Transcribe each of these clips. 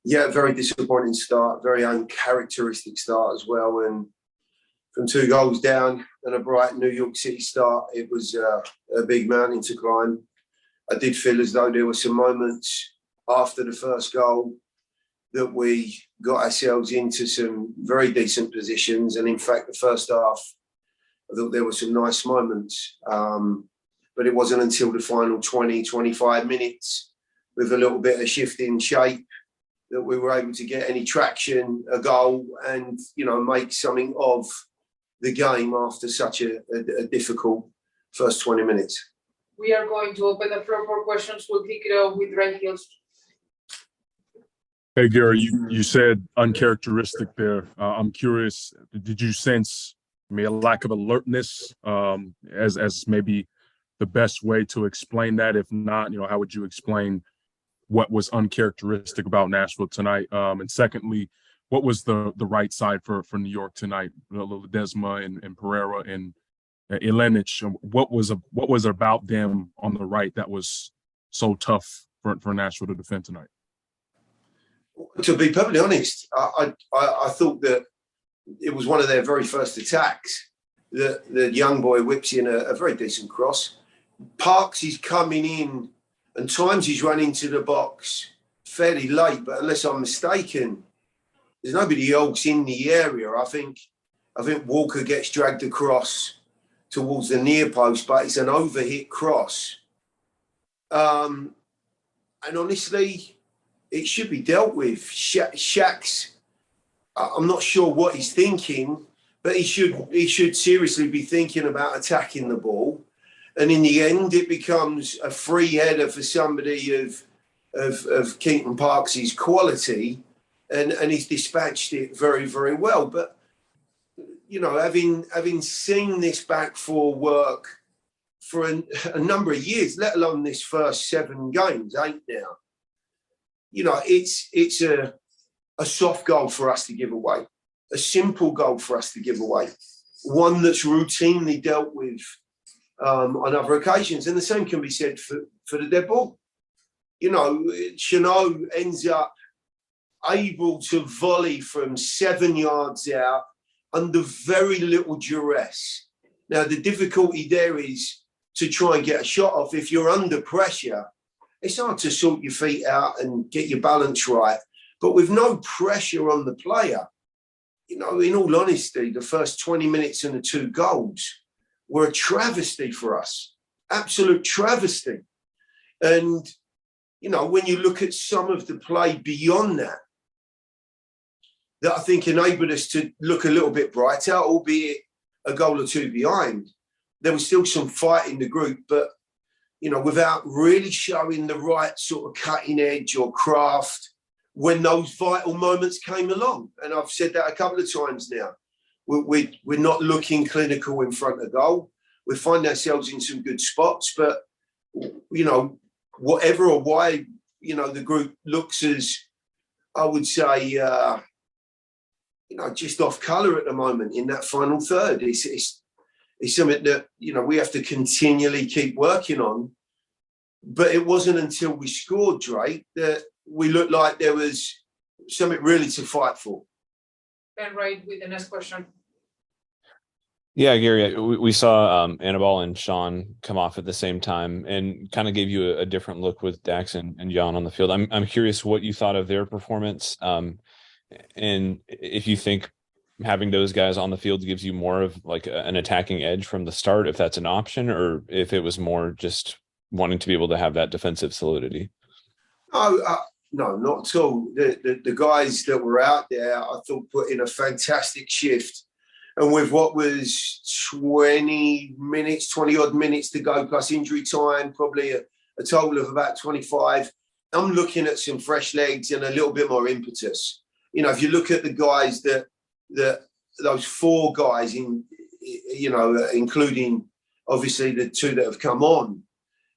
Yeah, very disappointing start, very uncharacteristic start as well. And from 2 goals down and a bright New York City start, it was a big mountain to climb. I did feel as though there were some moments after the first goal that we got ourselves into some very decent positions. And in fact, the first half, I thought there were some nice moments. But it wasn't until the final 20, 25 minutes with a little bit of shift in shape that we were able to get any traction, a goal, and, make something of the game after such a difficult first 20 minutes. We are going to open the floor for questions. We'll kick it off with Ray Hills. Hey, Gary, you said uncharacteristic there. I'm curious, did you sense a lack of alertness as maybe the best way to explain that? If not, how would you explain what was uncharacteristic about Nashville tonight? And secondly, what was the right side for New York tonight? Ledesma and Pereira and NSH. What was about them on the right that was so tough for Nashville to defend tonight? To be perfectly honest, I thought that it was one of their very first attacks. The young boy whips in a very decent cross. Parks is coming in, and times he's run into the box fairly late, but unless I'm mistaken, there's nobody else in the area. I think Walker gets dragged across towards the near post, but it's an overhit cross. And honestly, it should be dealt with. Shaq's, I'm not sure what he's thinking, but he should seriously be thinking about attacking the ball. And in the end, it becomes a free header for somebody of Keaton Parks' quality, and he's dispatched it very, very well. But, having seen this back for work for a number of years, let alone this first 7 games, 8 now, it's a soft goal for us to give away, a simple goal for us to give away, one that's routinely dealt with on other occasions. And the same can be said for the dead ball. Chanot ends up able to volley from 7 yards out under very little duress. Now, the difficulty there is to try and get a shot off. If you're under pressure, it's hard to sort your feet out and get your balance right. But with no pressure on the player, in all honesty, the first 20 minutes and the 2 goals were a travesty for us, absolute travesty. And, when you look at some of the play beyond that I think enabled us to look a little bit brighter, albeit a goal or 2 behind. There was still some fight in the group, but, without really showing the right sort of cutting edge or craft when those vital moments came along. And I've said that a couple of times now. We're not looking clinical in front of goal. We find ourselves in some good spots, but, whatever or why, the group looks as, I would say, just off colour at the moment in that final third. It's something that, we have to continually keep working on. But it wasn't until we scored, Drake, that we looked like there was something really to fight for. Ben Wright with the next question. Yeah, Gary, we saw Anibal and Sean come off at the same time and kind of gave you a different look with Dax and Jan on the field. I'm curious what you thought of their performance, and if you think having those guys on the field gives you more of like an attacking edge from the start, if that's an option, or if it was more just wanting to be able to have that defensive solidity. No, not at all. The guys that were out there, I thought, put in a fantastic shift. And with what was 20 odd minutes to go plus injury time, probably a total of about 25, I'm looking at some fresh legs and a little bit more impetus. If you look at the guys that those 4 guys including obviously the 2 that have come on,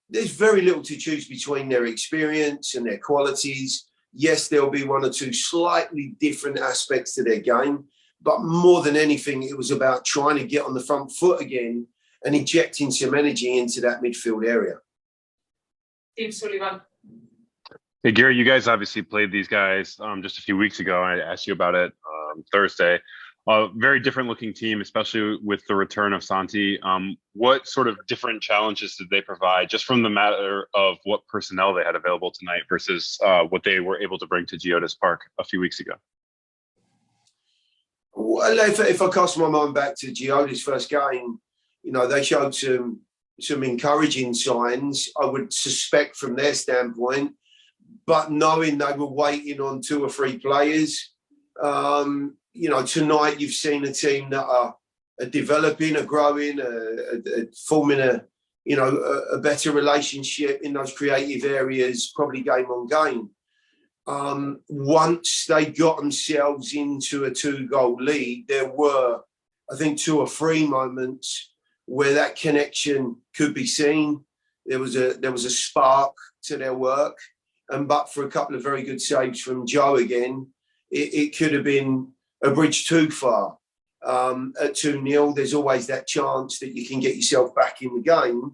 there's very little to choose between their experience and their qualities. Yes, there'll be 1 or 2 slightly different aspects to their game, but more than anything, it was about trying to get on the front foot again and injecting some energy into that midfield area. Tim Sullivan. Hey Gary, you guys obviously played these guys just a few weeks ago. I asked you about it Thursday. Very different looking team, especially with the return of Santi. What sort of different challenges did they provide, just from the matter of what personnel they had available tonight versus what they were able to bring to Geodis Park a few weeks ago? Well, if I cast my mind back to Geodis' first game, they showed some encouraging signs, I would suspect, from their standpoint. But knowing they were waiting on 2 or 3 players, tonight you've seen a team that are developing, are growing, forming a better relationship in those creative areas, probably game on game. Once they got themselves into a 2-goal lead, there were, I think, 2 or 3 moments where that connection could be seen. There was a spark to their work. But for a couple of very good saves from Joe again, it could have been a bridge too far. At 2-0, there's always that chance that you can get yourself back in the game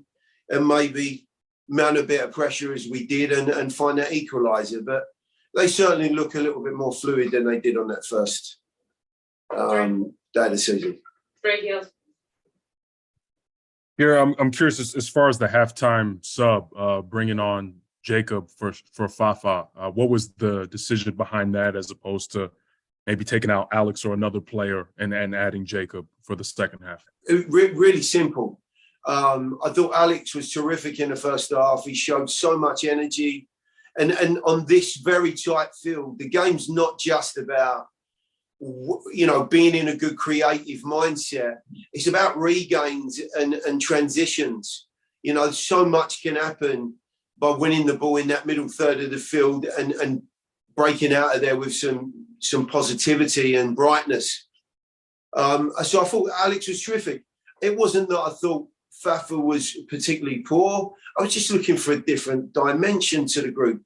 and maybe mount a bit of pressure as we did and find that equaliser. But they certainly look a little bit more fluid than they did on that first day of the season. Great, yes. Here, I'm curious as far as the halftime sub, bringing on Jacob for Fafa. What was the decision behind that, as opposed to maybe taking out Alex or another player and adding Jacob for the second half? Really simple. I thought Alex was terrific in the first half. He showed so much energy. And on this very tight field, the game's not just about, being in a good creative mindset. It's about regains and transitions. So much can happen by winning the ball in that middle third of the field and breaking out of there with some positivity and brightness. So I thought Alex was terrific. It wasn't that I thought Fafa was particularly poor. I was just looking for a different dimension to the group.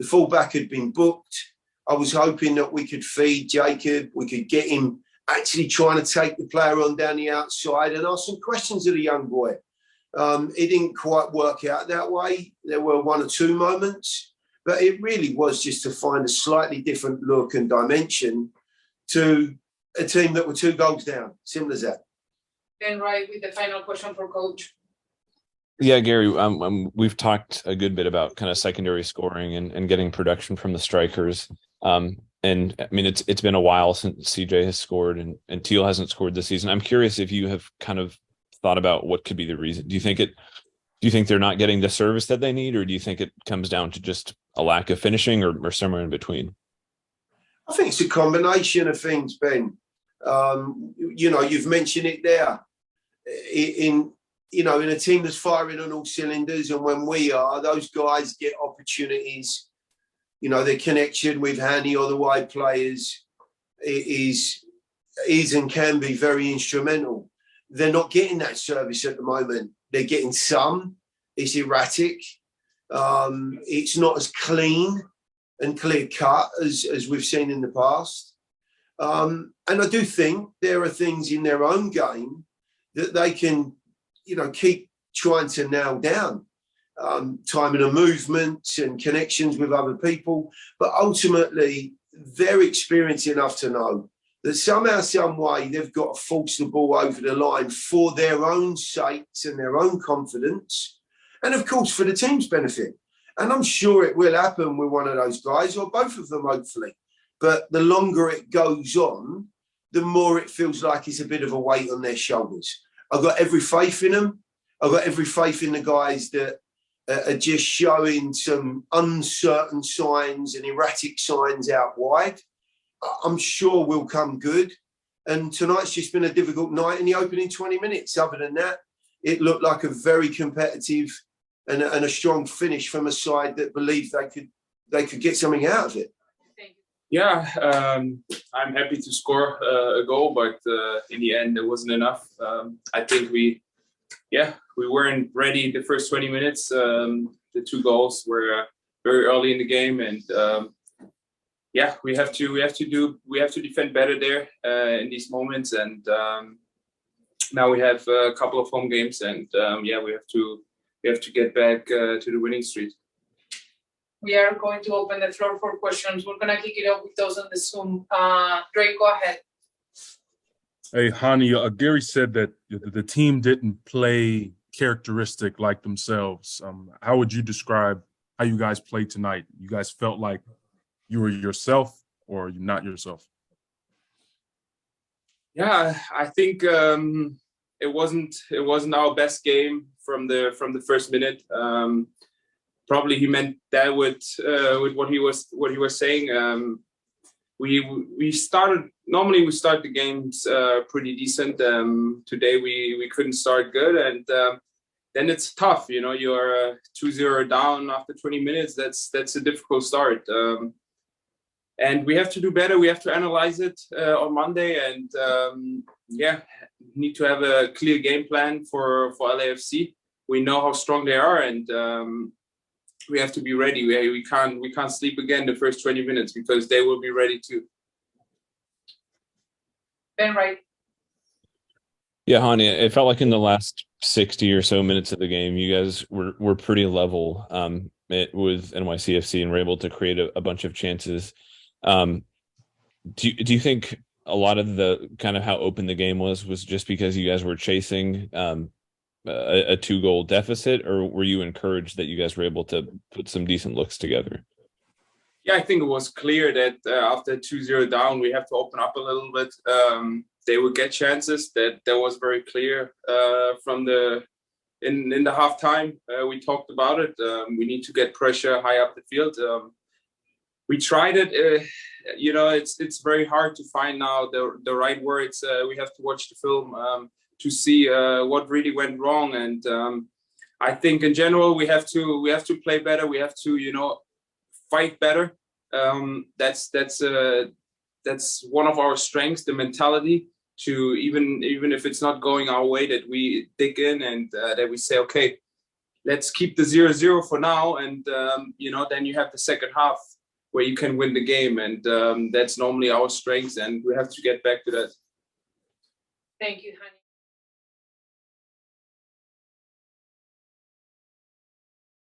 The fullback had been booked. I was hoping that we could feed Jacob. We could get him actually trying to take the player on down the outside and ask some questions of the young boy. It didn't quite work out that way. There were 1 or 2 moments, but it really was just to find a slightly different look and dimension to a team that were 2 goals down. Simple as that. Then right with the final question for Coach. Yeah, Gary, we've talked a good bit about kind of secondary scoring and getting production from the strikers. And I mean, it's been a while since CJ has scored and Teal hasn't scored this season. I'm curious if you have kind of thought about what could be the reason. Do you think they're not getting the service that they need, or do you think it comes down to just a lack of finishing, or somewhere in between? I think it's a combination of things, Ben. You've mentioned it there. In a team that's firing on all cylinders, and when we are, those guys get opportunities. Their connection with Hany or the wide players is and can be very instrumental. They're not getting that service at the moment. They're getting some. It's erratic. It's not as clean and clear cut as we've seen in the past. And I do think there are things in their own game that they can, keep trying to nail down. Timing of movements and connections with other people. But ultimately, they're experienced enough to know that somehow, some way, they've got to force the ball over the line for their own sakes and their own confidence. And, of course, for the team's benefit. And I'm sure it will happen with one of those guys, or both of them, hopefully. But the longer it goes on, the more it feels like it's a bit of a weight on their shoulders. I've got every faith in them. I've got every faith in the guys that are just showing some uncertain signs and erratic signs out wide. I'm sure will come good. And tonight's just been a difficult night in the opening 20 minutes. Other than that, it looked like a very competitive and a strong finish from a side that believed they could get something out of it. Yeah, I'm happy to score a goal, but in the end, it wasn't enough. I think we weren't ready the first 20 minutes. The 2 goals were very early in the game, and we have to defend better there in these moments. And now we have a couple of home games, and we have to get back to the winning streak. We are going to open the floor for questions. We're gonna kick it off with those on the Zoom. Drake, go ahead. Hey, Hany, Gary said that the team didn't play characteristic like themselves. How would you describe how you guys played tonight? You guys felt like you were yourself, or you not yourself? Yeah, I think it wasn't our best game from the first minute. Probably he meant that with what he was saying. We started normally we start the games pretty decent. Today we couldn't start good, and then it's tough. You know, you're 2-0 down after 20 minutes. That's a difficult start. And we have to do better. We have to analyze it on Monday, and need to have a clear game plan for LAFC. We know how strong they are, and we have to be ready. We can't sleep again the first 20 minutes because they will be ready too. Ben Wright. Yeah, Hany, it felt like in the last 60 or so minutes of the game, you guys were pretty level with NYC FC and were able to create a bunch of chances. Do you think a lot of the kind of how open the game was just because you guys were chasing a 2-goal deficit, or were you encouraged that you guys were able to put some decent looks together? Yeah, I think it was clear that after 2-0 down, we have to open up a little bit. They would get chances. That was very clear from in the halftime. We talked about it. We need to get pressure high up the field. We tried it. It's very hard to find now the right words. We have to watch the film to see what really went wrong. And I think in general we have to play better. We have to fight better. That's one of our strengths, the mentality to even if it's not going our way, that we dig in and that we say, okay, let's keep the 0-0 for now, and then you have the second half where you can win the game, and that's normally our strengths, and we have to get back to that. Thank you, Hany.